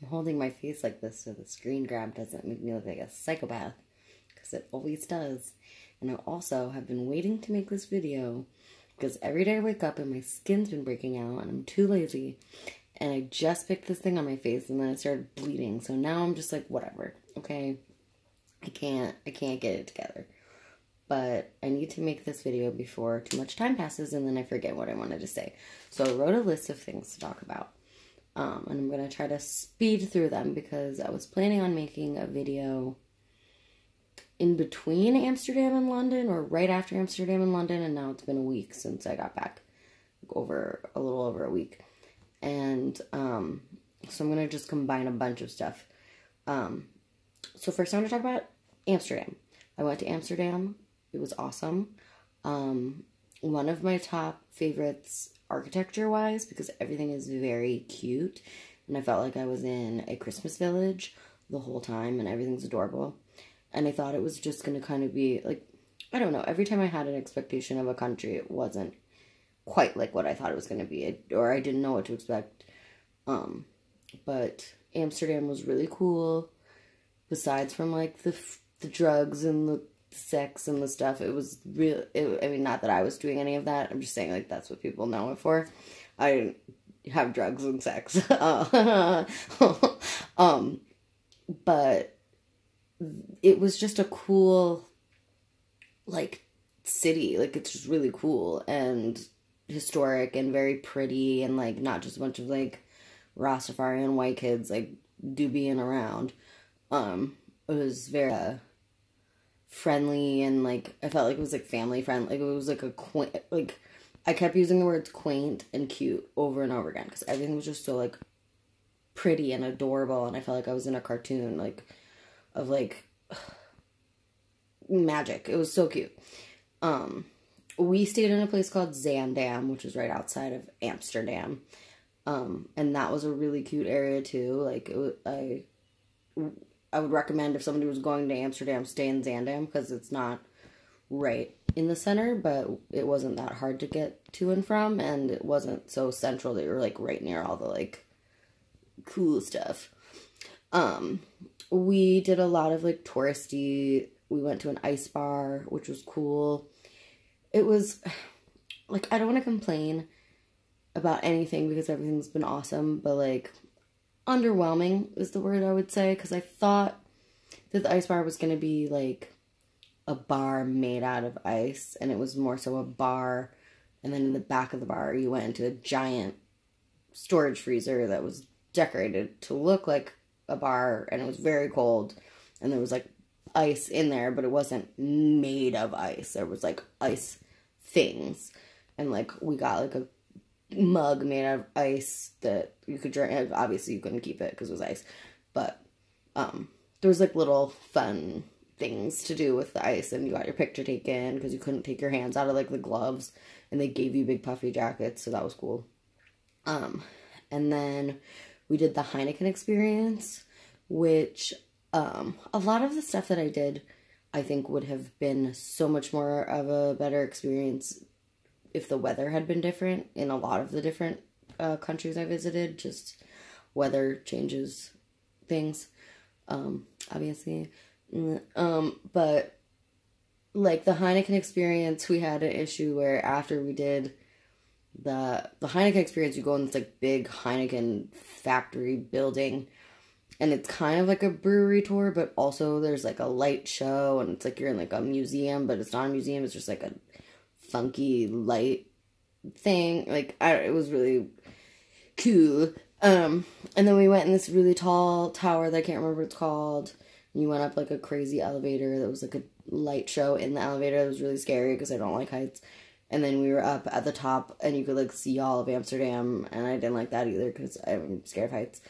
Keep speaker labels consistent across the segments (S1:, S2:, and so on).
S1: I'm holding my face like this so the screen grab doesn't make me look like a psychopath, because it always does. And I also have been waiting to make this video because every day I wake up and my skin's been breaking out and I'm too lazy. And I just picked this thing on my face and then it started bleeding. So now I'm just like, whatever, okay? I can't get it together. But I need to make this video before too much time passes and then I forget what I wanted to say. So I wrote a list of things to talk about. And I'm going to try to speed through them because I was planning on making a video in between Amsterdam and London, or right after Amsterdam and London, and now it's been a week since I got back. A little over a week. And so I'm going to just combine a bunch of stuff. So first I want to talk about Amsterdam. I went to Amsterdam. It was awesome. One of my top favorites architecture-wise, because everything is very cute, and I felt like I was in a Christmas village the whole time, and everything's adorable. And I thought it was just going to kind of be, like, I don't know, every time I had an expectation of a country, it wasn't quite like what I thought it was going to be, or I didn't know what to expect. But Amsterdam was really cool. Besides from, like, the drugs and the sex and the stuff, it was real. I mean, not that I was doing any of that. I'm just saying, like, that's what people know it for. I didn't have drugs and sex. But it was just a cool, like, city. Like, it's just really cool and historic and very pretty and, like, not just a bunch of, like, Rastafarian white kids, like, doobieing around. It was very friendly and, like, I felt like it was, like, family friendly. Like, it was, like, a quaint, like, I kept using the words quaint and cute over and over again because everything was just so, like, pretty and adorable, and I felt like I was in a cartoon, like, of, like, magic. It was so cute. We stayed in a place called Zandam, which is right outside of Amsterdam. And that was a really cute area too. Like, I would recommend if somebody was going to Amsterdam, stay in Zandam, because it's not right in the center, but it wasn't that hard to get to and from, and it wasn't so central that you're, like, right near all the, like, cool stuff. We did a lot of, like, touristy. We went to an ice bar, which was cool. It was, like, I don't want to complain about anything because everything's been awesome, but, like, underwhelming is the word I would say, because I thought that the ice bar was going to be, like, a bar made out of ice, and it was more so a bar, and then in the back of the bar you went into a giant storage freezer that was decorated to look like a bar, and it was very cold, and there was, like, ice in there, but it wasn't made of ice. There was, like, ice things, and, like, we got, like, a mug made out of ice that you could drink. Obviously you couldn't keep it because it was ice, but there was, like, little fun things to do with the ice, and you got your picture taken because you couldn't take your hands out of, like, the gloves, and they gave you big puffy jackets, so that was cool. And then we did the Heineken experience, which a lot of the stuff that I did, I think, would have been so much more of a better experience if the weather had been different in a lot of the different countries I visited. Just weather changes things, obviously. But, like, the Heineken experience, we had an issue where after we did the Heineken experience, you go in this, like, big Heineken factory building, and it's kind of like a brewery tour, but also there's, like, a light show, and it's like you're in, like, a museum, but it's not a museum, it's just, like, a funky light thing. Like, it was really cool. And then we went in this really tall tower that I can't remember what it's called, and you went up, like, a crazy elevator that was, like, a light show in the elevator. It was really scary because I don't like heights. And then we were up at the top, and you could, like, see all of Amsterdam, and I didn't like that either because I'm scared of heights.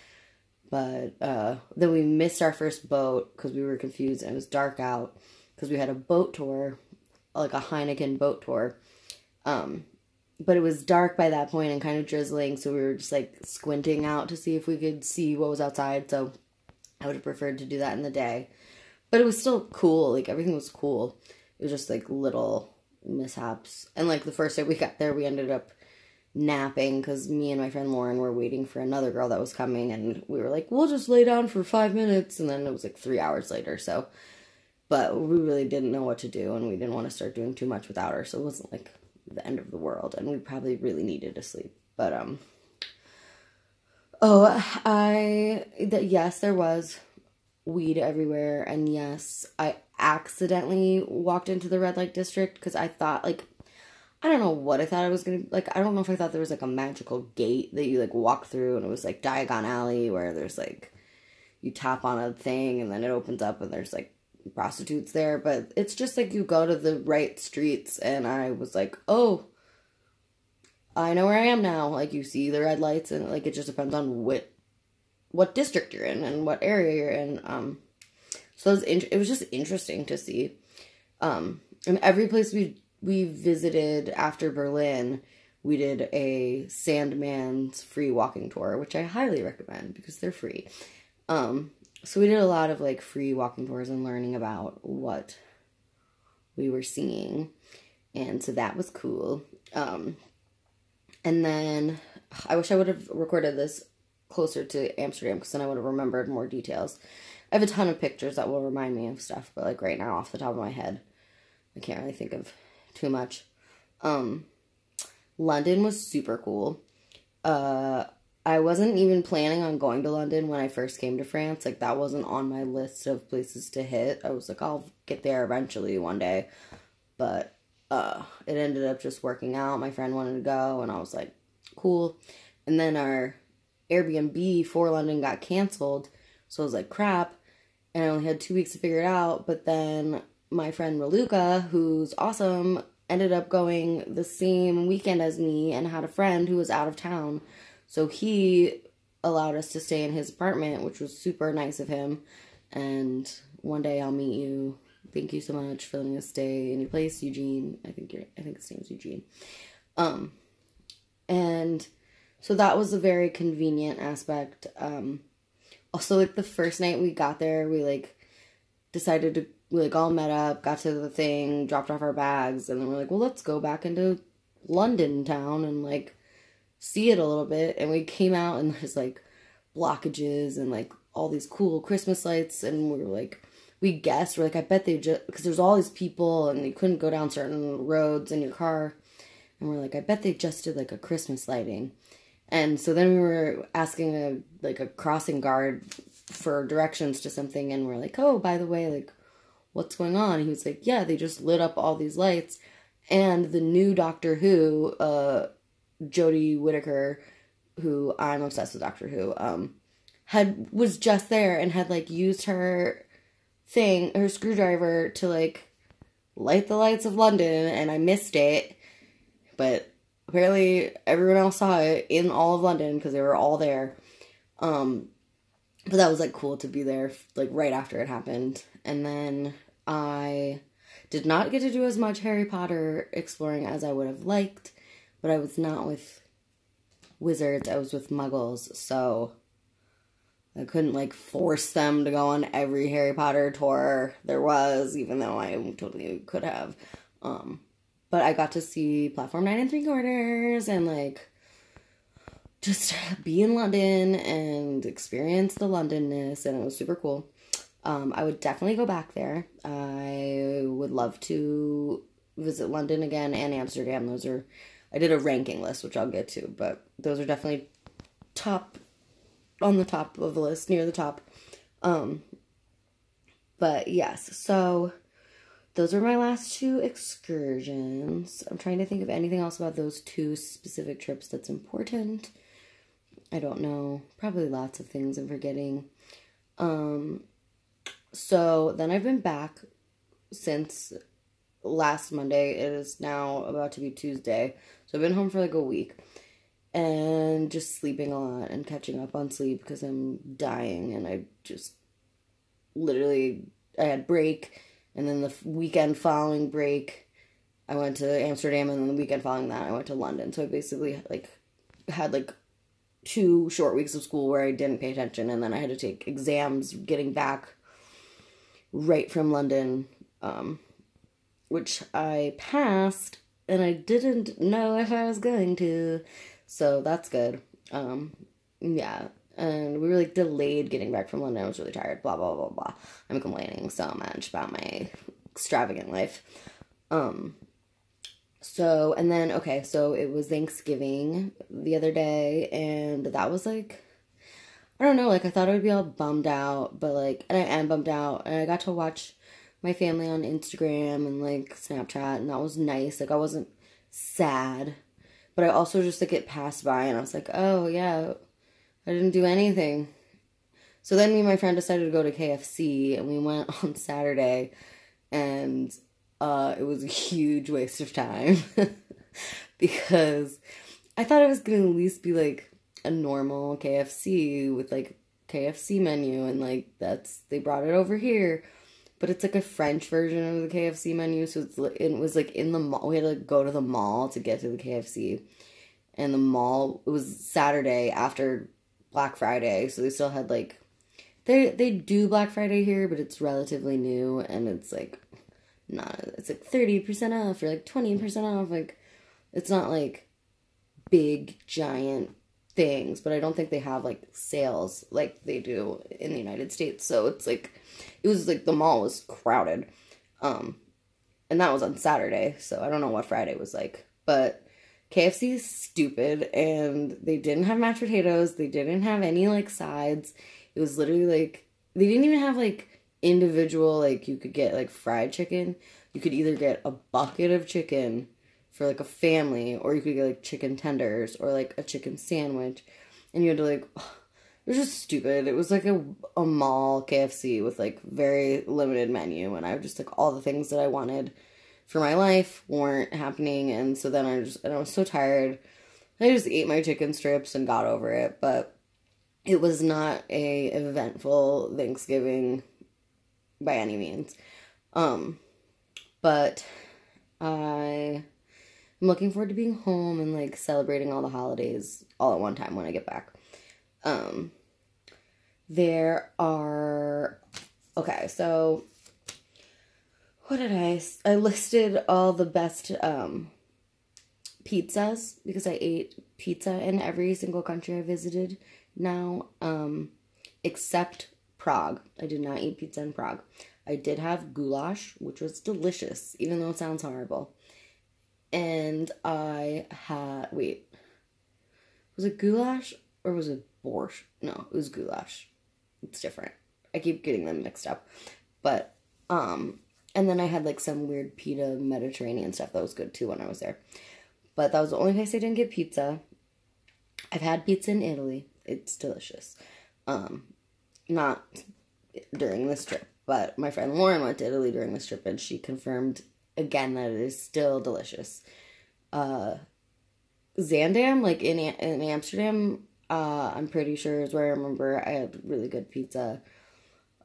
S1: But then we missed our first boat because we were confused, and it was dark out because we had a boat tour, like a Heineken boat tour. But it was dark by that point and kind of drizzling, so we were just, like, squinting out to see if we could see what was outside, so I would have preferred to do that in the day. But it was still cool. Like, everything was cool. It was just, like, little mishaps. And, like, the first day we got there, we ended up napping because me and my friend Lauren were waiting for another girl that was coming, and we were like, we'll just lay down for 5 minutes, and then it was like 3 hours later, so, but we really didn't know what to do, and we didn't want to start doing too much without her, so it wasn't like the end of the world, and we probably really needed to sleep, but, yes, there was weed everywhere, and yes, I accidentally walked into the red light district, because I thought, like, I don't know what I thought I was gonna, like, I don't know if I thought there was, like, a magical gate that you, like, walk through, and it was, like, Diagon Alley, where there's, like, you tap on a thing, and then it opens up, and there's, like, prostitutes there, but it's just, like, you go to the right streets, and I was like, oh, I know where I am now, like, you see the red lights, and, like, it just depends on what district you're in, and what area you're in, so it was just interesting to see, and every place we visited after Berlin, we did a Sandman's free walking tour, which I highly recommend because they're free. So we did a lot of like free walking tours and learning about what we were seeing. And so that was cool. And then I wish I would have recorded this closer to Amsterdam because then I would have remembered more details. I have a ton of pictures that will remind me of stuff, but like right now off the top of my head, I can't really think of too much. London was super cool. I wasn't even planning on going to London when I first came to France. Like, that wasn't on my list of places to hit. I was like, I'll get there eventually one day. But, it ended up just working out. My friend wanted to go, and I was like, cool. And then our Airbnb for London got canceled. So I was like, crap. And I only had 2 weeks to figure it out. But then my friend Raluca, who's awesome, ended up going the same weekend as me and had a friend who was out of town. So he allowed us to stay in his apartment, which was super nice of him. And one day I'll meet you. Thank you so much for letting us stay in your place, Eugene. I think his name's Eugene. And so that was a very convenient aspect. Also, like, the first night we got there, we, like, decided to, we, like, all met up, got to the thing, dropped off our bags, and then we're like, well, let's go back into London town and, like, see it a little bit. And we came out, and there's, like, blockages and, like, all these cool Christmas lights, and we were, like, we guessed, we're like, I bet they just, because there's all these people, and you couldn't go down certain roads in your car, and we're like, I bet they just did, like, a Christmas lighting. And so then we were asking a crossing guard for directions to something, and we're like, oh, by the way, like, what's going on? And he was like, yeah, they just lit up all these lights, and the new Doctor Who, Jodie Whittaker, who I'm obsessed with Doctor Who, was just there and had, like, used her screwdriver to, like, light the lights of London, and I missed it, but apparently everyone else saw it in all of London because they were all there. But that was, like, cool to be there, like, right after it happened. And then I did not get to do as much Harry Potter exploring as I would have liked, but I was not with wizards, I was with muggles, so I couldn't, like, force them to go on every Harry Potter tour there was, even though I totally could have. But I got to see Platform 9 3/4 and, like, just be in London and experience the Londonness, and it was super cool. I would definitely go back there. I would love to visit London again and Amsterdam. I did a ranking list, which I'll get to, but those are definitely on the top of the list, near the top. But yes, so those were my last 2 excursions. I'm trying to think of anything else about those 2 specific trips that's important. I don't know. Probably lots of things I'm forgetting. So then I've been back since last Monday. It is now about to be Tuesday. So I've been home for like a week. And just sleeping a lot and catching up on sleep because I'm dying. And I just I had break. And then the weekend following break, I went to Amsterdam, and then the weekend following that, I went to London. So I basically, like, had, like, 2 short weeks of school where I didn't pay attention, and then I had to take exams getting back right from London, which I passed, and I didn't know if I was going to. So that's good. Yeah. And we were like delayed getting back from London. I was really tired. Blah, blah, blah, blah. I'm complaining so much about my extravagant life. So, and then, okay, so it was Thanksgiving the other day, and that was like, I don't know, like, I thought I would be all bummed out, but like, and I am bummed out, and I got to watch my family on Instagram and like Snapchat, and that was nice. Like, I wasn't sad, but I also just like it passed by, and I was like, oh yeah, I didn't do anything. So then me and my friend decided to go to KFC, and we went on Saturday, and it was a huge waste of time because I thought it was going to at least be like a normal KFC with like KFC menu, and like they brought it over here, but it's like a French version of the KFC menu, so it was like in the mall. We had to like, go to the mall to get to the KFC, and the mall, it was Saturday after Black Friday, so they still had like, they do Black Friday here, but it's relatively new, and it's like, it's like 30% off or like 20% off. Like, it's not like big giant things, but I don't think they have like sales like they do in the United States. So it's like, it was like the mall was crowded. And that was on Saturday, so I don't know what Friday was like. But KFC is stupid, and they didn't have mashed potatoes. They didn't have any like sides. It was literally like, they didn't even have like individual, like, you could get like fried chicken. You could either get a bucket of chicken for like a family, or you could get like chicken tenders or like a chicken sandwich, and you had to like, it was just stupid. It was like a mall KFC with like very limited menu, and I just like, all the things that I wanted for my life weren't happening, and so then I was so tired. I just ate my chicken strips and got over it, but it was not a eventful Thanksgiving by any means. But I am looking forward to being home and like celebrating all the holidays all at one time when I get back. Okay, so what did I listed all the best pizzas, because I ate pizza in every single country I visited now, except Prague. I did not eat pizza in Prague. I did have goulash, which was delicious, even though it sounds horrible. And I had, was it goulash or was it borscht? No, it was goulash. It's different. I keep getting them mixed up. But, and then I had like some weird pita Mediterranean stuff that was good too when I was there. But that was the only place I didn't get pizza. I've had pizza in Italy. It's delicious. Not during this trip, but my friend Lauren went to Italy during this trip, and she confirmed again that it is still delicious. Zandam, like in Amsterdam, I'm pretty sure is where I remember I had really good pizza.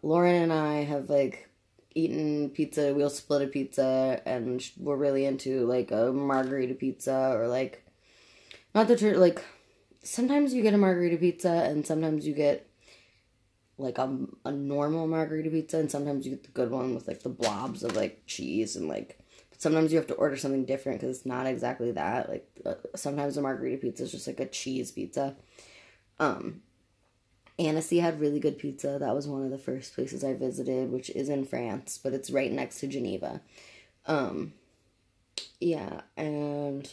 S1: Lauren and I have like eaten pizza. We'll split a pizza, and we're really into like a margarita pizza, or like, not the like, sometimes you get a margarita pizza, and sometimes you get like a normal margarita pizza, and sometimes you get the good one with like the blobs of like cheese, and like, sometimes you have to order something different because it's not exactly that. Like, sometimes a margarita pizza is just like a cheese pizza. Annecy had really good pizza. That was one of the first places I visited, which is in France, but it's right next to Geneva. Yeah, and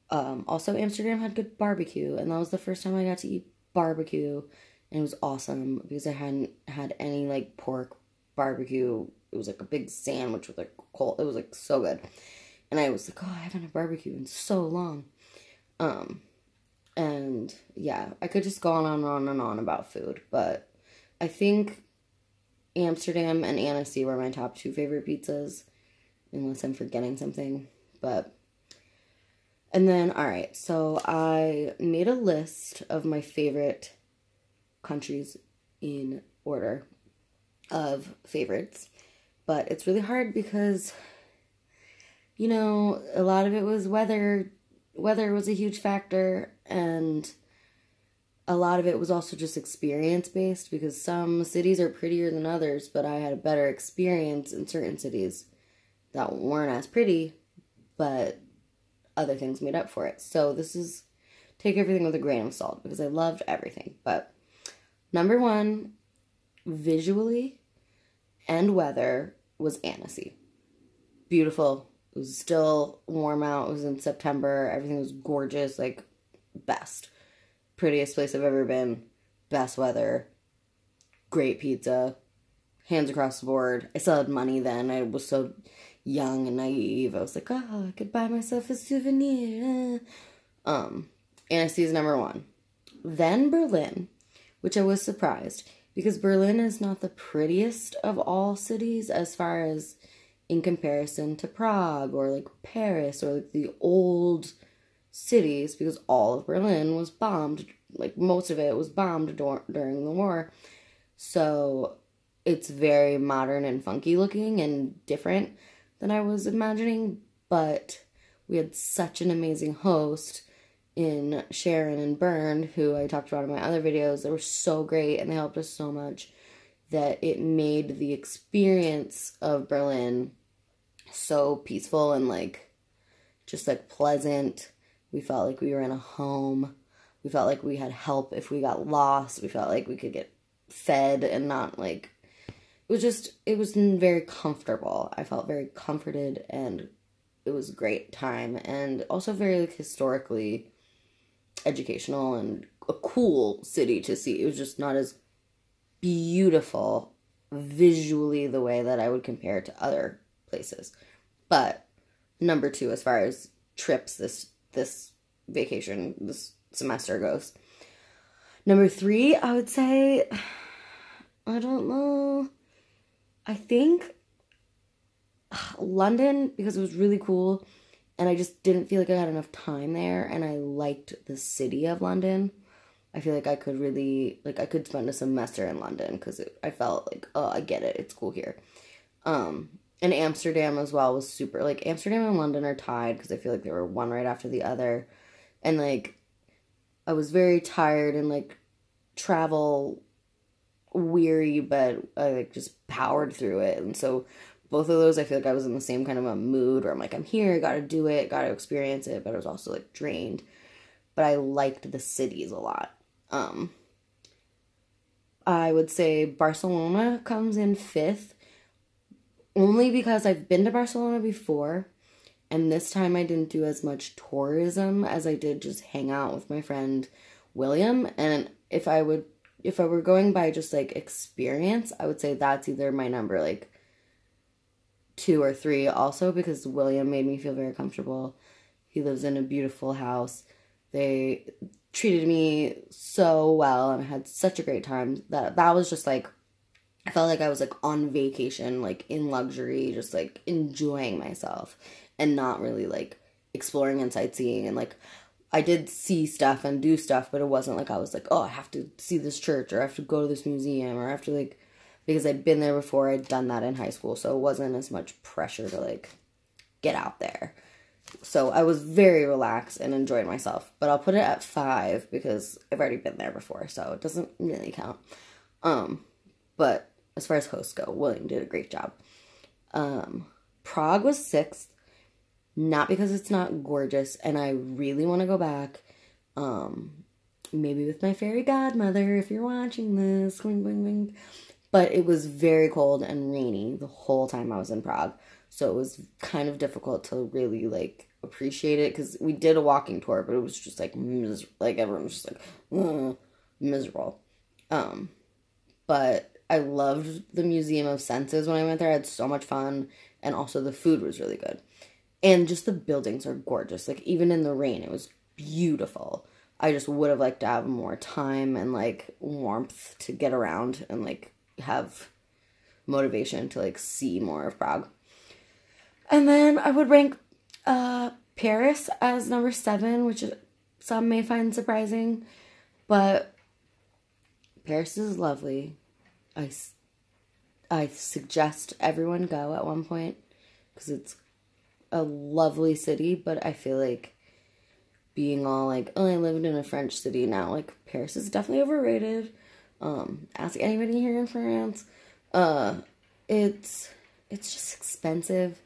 S1: also Amsterdam had good barbecue, and that was the first time I got to eat barbecue, and it was awesome because I hadn't had any like pork barbecue. It was like a big sandwich with like cold. It was like so good, and I was like, oh, I haven't had barbecue in so long. And yeah, I could just go on and on and on about food, but I think Amsterdam and Annecy were my top two favorite pizzas, unless I'm forgetting something. But, and then, all right, so I made a list of my favorite countries in order of favorites, but it's really hard because, you know, a lot of it was weather. Weather was a huge factor, and a lot of it was also just experience-based, because some cities are prettier than others, but I had a better experience in certain cities that weren't as pretty, but other things made up for it. So this is take everything with a grain of salt because I loved everything. But number one, visually and weather, was Annecy. Beautiful. It was still warm out. It was in September. Everything was gorgeous. Like, best. Prettiest place I've ever been. Best weather. Great pizza. Hands across the board. I still had money then. I was so young and naive. I was like, oh, I could buy myself a souvenir. Annecy is number one. Then Berlin, which I was surprised, because Berlin is not the prettiest of all cities as far as in comparison to Prague or like Paris or like the old cities, because all of Berlin was bombed. Like most of it was bombed during the war. So it's very modern and funky looking and different than I was imagining. But we had such an amazing host in Sharon and Bern, who I talked about in my other videos. They were so great and they helped us so much that it made the experience of Berlin so peaceful and like just like pleasant. We felt like we were in a home. We felt like we had help if we got lost. We felt like we could get fed and not like, it was very comfortable. I felt very comforted and it was a great time and also very like historically educational and a cool city to see. It was just not as beautiful visually the way that I would compare it to other places. But number two, as far as trips this vacation, this semester goes. Number three, I would say, I don't know. I think London, because it was really cool and I just didn't feel like I had enough time there and I liked the city of London. I feel like I could really, like I could spend a semester in London because I felt like, oh, I get it. It's cool here. And Amsterdam as well was super, like Amsterdam and London are tied because I feel like they were one right after the other. And like, I was very tired and like travel weary, but I like just powered through it. And so both of those, I feel like I was in the same kind of a mood where I'm like, I'm here, gotta do it, gotta experience it, but I was also like drained. But I liked the cities a lot. I would say Barcelona comes in fifth, only because I've been to Barcelona before, and this time I didn't do as much tourism as I did just hang out with my friend William. And if I were going by just like experience, I would say that's either my number like 2 or 3 also, because William made me feel very comfortable. He lives in a beautiful house. They treated me so well and I had such a great time that was just like, I felt like I was like on vacation, like in luxury, just like enjoying myself and not really like exploring and sightseeing. And like I did see stuff and do stuff, but it wasn't like I was like, oh, I have to see this church or I have to go to this museum or I have to like, because I'd been there before, I'd done that in high school, so it wasn't as much pressure to like get out there. So I was very relaxed and enjoyed myself, but I'll put it at 5 because I've already been there before, so it doesn't really count. But as far as hosts go, William did a great job. Prague was 6th, not because it's not gorgeous, and I really want to go back. Maybe with my fairy godmother, if you're watching this, wing, wing, wing. But it was very cold and rainy the whole time I was in Prague. So it was kind of difficult to really, like, appreciate it. Because we did a walking tour, but it was just, like, everyone was just, like, miserable. But I loved the Museum of Senses when I went there. I had so much fun. And also the food was really good. And just the buildings are gorgeous. Like, even in the rain, it was beautiful. I just would have liked to have more time and, like, warmth to get around and, like, have motivation to like see more of Prague. And then I would rank Paris as number 7, which some may find surprising, but Paris is lovely. I suggest everyone go at one point because it's a lovely city, but I feel like being all like, oh, I lived in a French city now, like Paris is definitely overrated. Ask anybody here in France. It's just expensive.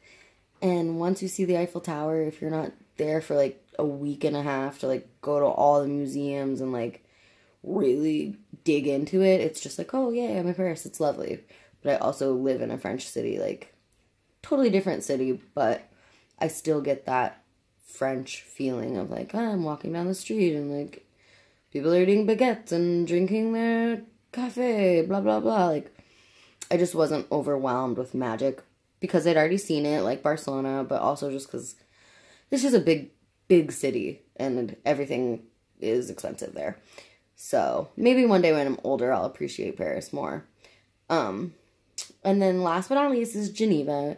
S1: And once you see the Eiffel Tower, if you're not there for like a week and a half to like go to all the museums and like really dig into it. It's just like, oh yeah, I'm in Paris, it's lovely. But I also live in a French city, like totally different city, but I still get that French feeling of like, oh, I'm walking down the street and like people are eating baguettes and drinking their cafe, blah blah blah. Like I just wasn't overwhelmed with magic because I'd already seen it, like Barcelona, but also just because it's just a big city and everything is expensive there. So maybe one day when I'm older, I'll appreciate Paris more. And then last but not least is Geneva.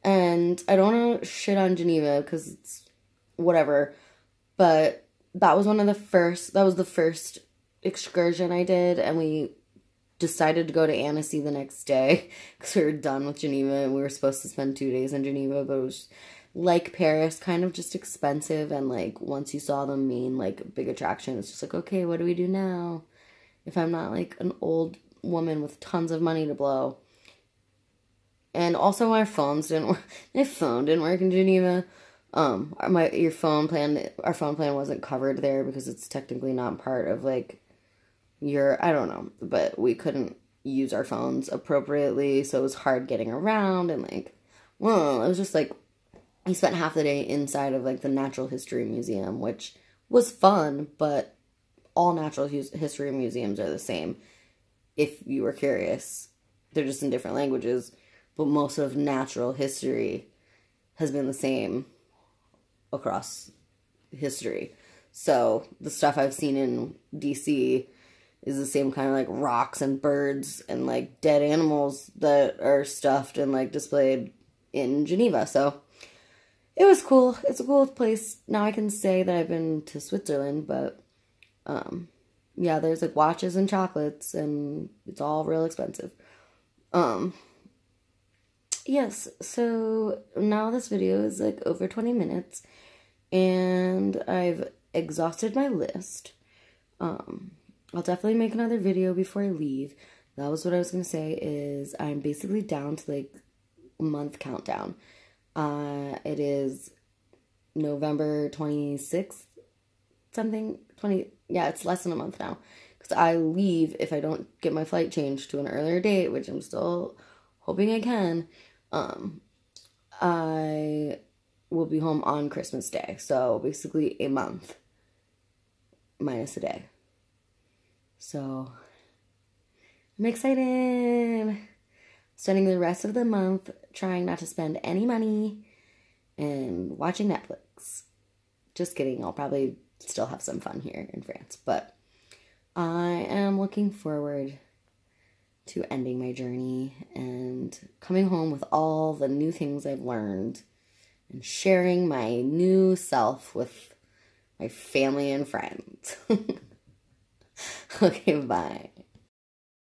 S1: And I don't want to shit on Geneva because it's whatever. But that was the first excursion I did. And we decided to go to Annecy the next day because we were done with Geneva. And we were supposed to spend 2 days in Geneva, but it was like Paris, kind of just expensive. And like once you saw the main like big attraction, it's just like, okay, what do we do now? If I'm not like an old woman with tons of money to blow. And also our phones didn't work. My phone didn't work in Geneva. Our phone plan wasn't covered there because it's technically not part of like I don't know, but we couldn't use our phones appropriately, so it was hard getting around and like, well, it was just like we spent half the day inside of like the Natural History Museum, which was fun, but all natural history museums are the same. If you were curious, they're just in different languages, but most of natural history has been the same across history. So the stuff I've seen in DC is the same kind of like rocks and birds and like dead animals that are stuffed and like displayed in Geneva. So it was cool. It's a cool place. Now I can say that I've been to Switzerland, but yeah, there's like watches and chocolates and it's all real expensive. Yes, so now this video is like over 20 minutes and I've exhausted my list. I'll definitely make another video before I leave. That was what I was going to say is I'm basically down to like a month countdown. It is November 26th, yeah, it's less than a month now. Because I leave if I don't get my flight changed to an earlier date, which I'm still hoping I can. I will be home on Christmas Day. So basically a month minus a day. So I'm excited. Spending the rest of the month trying not to spend any money and watching Netflix. Just kidding. I'll probably still have some fun here in France. But I am looking forward to ending my journey and coming home with all the new things I've learned and sharing my new self with my family and friends. Okay, bye.